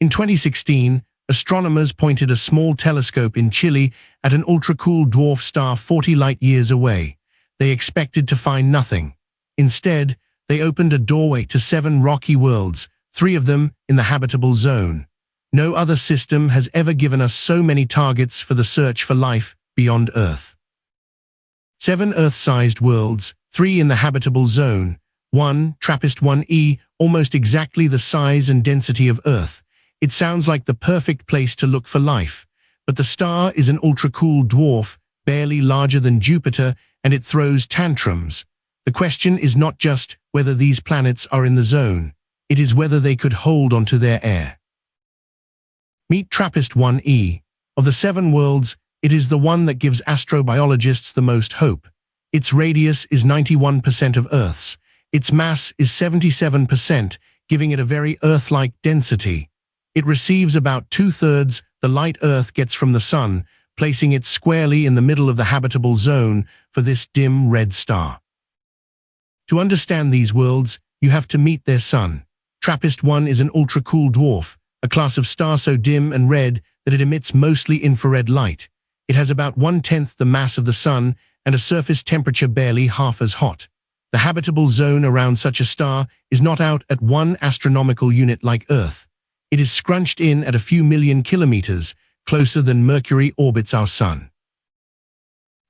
In 2016, astronomers pointed a small telescope in Chile at an ultra-cool dwarf star 40 light-years away. They expected to find nothing. Instead, they opened a doorway to 7 rocky worlds, 3 of them in the habitable zone. No other system has ever given us so many targets for the search for life beyond Earth. 7 Earth-sized worlds, 3 in the habitable zone. 1, TRAPPIST-1e, almost exactly the size and density of Earth. It sounds like the perfect place to look for life, but the star is an ultra-cool dwarf, barely larger than Jupiter, and it throws tantrums. The question is not just whether these planets are in the zone, it is whether they could hold onto their air. Meet TRAPPIST-1e. Of the 7 worlds, it is the one that gives astrobiologists the most hope. Its radius is 91% of Earth's. Its mass is 77%, giving it a very Earth-like density. It receives about 2/3 the light Earth gets from the Sun, placing it squarely in the middle of the habitable zone for this dim red star. To understand these worlds, you have to meet their sun. TRAPPIST-1 is an ultra-cool dwarf, a class of star so dim and red that it emits mostly infrared light. It has about 1/10 the mass of the Sun and a surface temperature barely half as hot. The habitable zone around such a star is not out at 1 astronomical unit like Earth. It is scrunched in at a few million kilometers, closer than Mercury orbits our Sun.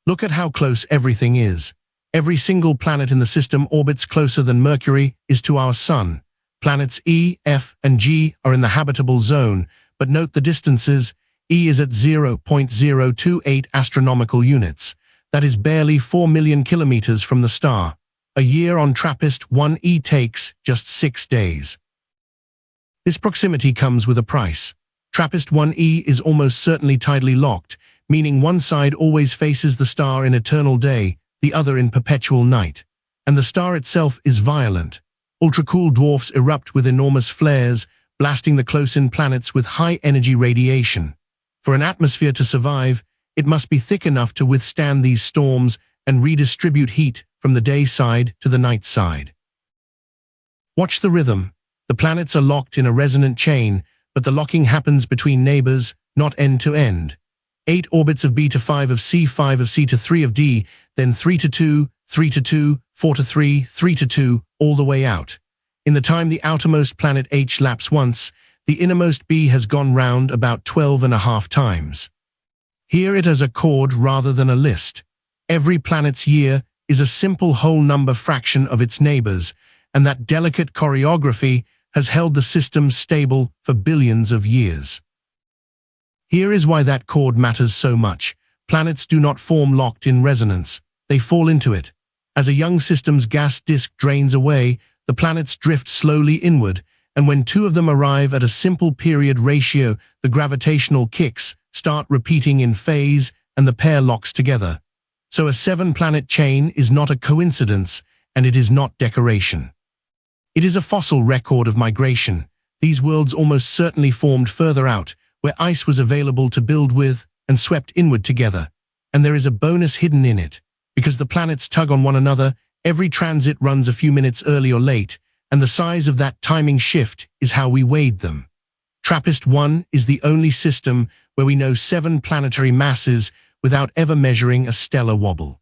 Look at how close everything is. Every single planet in the system orbits closer than Mercury is to our Sun. Planets E, F, and G are in the habitable zone, but note the distances. E is at 0.028 astronomical units. That is barely 4 million kilometers from the star. A year on TRAPPIST-1e takes just 6 days. This proximity comes with a price. TRAPPIST-1e is almost certainly tidally locked, meaning one side always faces the star in eternal day, the other in perpetual night. And the star itself is violent. Ultra-cool dwarfs erupt with enormous flares, blasting the close-in planets with high-energy radiation. For an atmosphere to survive, it must be thick enough to withstand these storms and redistribute heat from the day side to the night side. Watch the rhythm. The planets are locked in a resonant chain, but the locking happens between neighbors, not end to end. 8 orbits of B to 5 of C, 5 of C to 3 of D, then 3 to 2, 3 to 2, 4 to 3, 3 to 2, all the way out. In the time the outermost planet H laps once, the innermost B has gone round about 12.5 times. Here it is a chord rather than a list. Every planet's year is a simple whole number fraction of its neighbors, and that delicate choreography has held the system stable for billions of years. Here is why that chord matters so much. Planets do not form locked in resonance. They fall into it. As a young system's gas disk drains away, the planets drift slowly inward, and when 2 of them arrive at a simple period ratio, the gravitational kicks start repeating in phase and the pair locks together. So a 7-planet chain is not a coincidence, and it is not decoration. It is a fossil record of migration. These worlds almost certainly formed further out, where ice was available to build with, and swept inward together. And there is a bonus hidden in it. Because the planets tug on one another, every transit runs a few minutes early or late, and the size of that timing shift is how we weighed them. TRAPPIST-1 is the only system where we know 7 planetary masses without ever measuring a stellar wobble.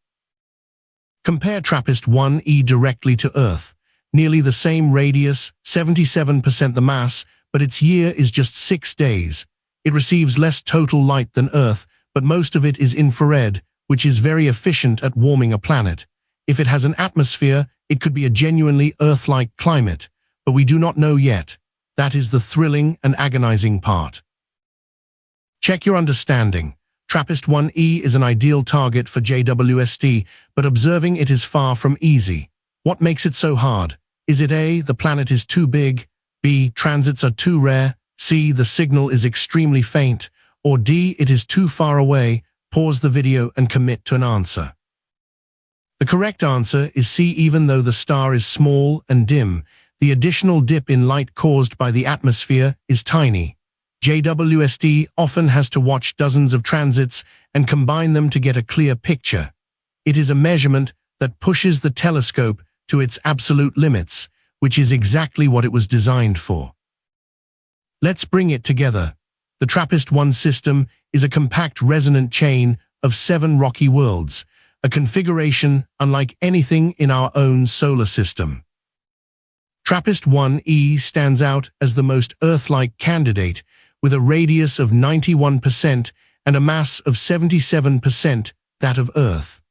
Compare TRAPPIST-1e directly to Earth. Nearly the same radius, 77% the mass, but its year is just 6 days. It receives less total light than Earth, but most of it is infrared, which is very efficient at warming a planet. If it has an atmosphere, it could be a genuinely Earth-like climate, but we do not know yet. That is the thrilling and agonizing part. Check your understanding. TRAPPIST-1e is an ideal target for JWST, but observing it is far from easy. What makes it so hard? Is it A, the planet is too big, B, transits are too rare, C, the signal is extremely faint, or D, it is too far away? Pause the video and commit to an answer. The correct answer is C. Even though the star is small and dim, the additional dip in light caused by the atmosphere is tiny. JWST often has to watch dozens of transits and combine them to get a clear picture. It is a measurement that pushes the telescope to its absolute limits, which is exactly what it was designed for. Let's bring it together. The TRAPPIST-1 system is a compact resonant chain of 7 rocky worlds, a configuration unlike anything in our own solar system. TRAPPIST-1e stands out as the most Earth-like candidate, with a radius of 91% and a mass of 77% that of Earth.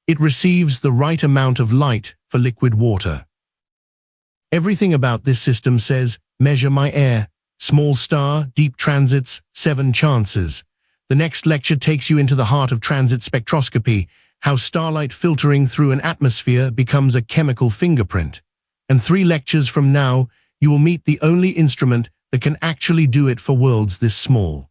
It receives the right amount of light for liquid water. Everything about this system says, measure my air, small star, deep transits, 7 chances. The next lecture takes you into the heart of transit spectroscopy, how starlight filtering through an atmosphere becomes a chemical fingerprint. And 3 lectures from now, you will meet the only instrument that can actually do it for worlds this small.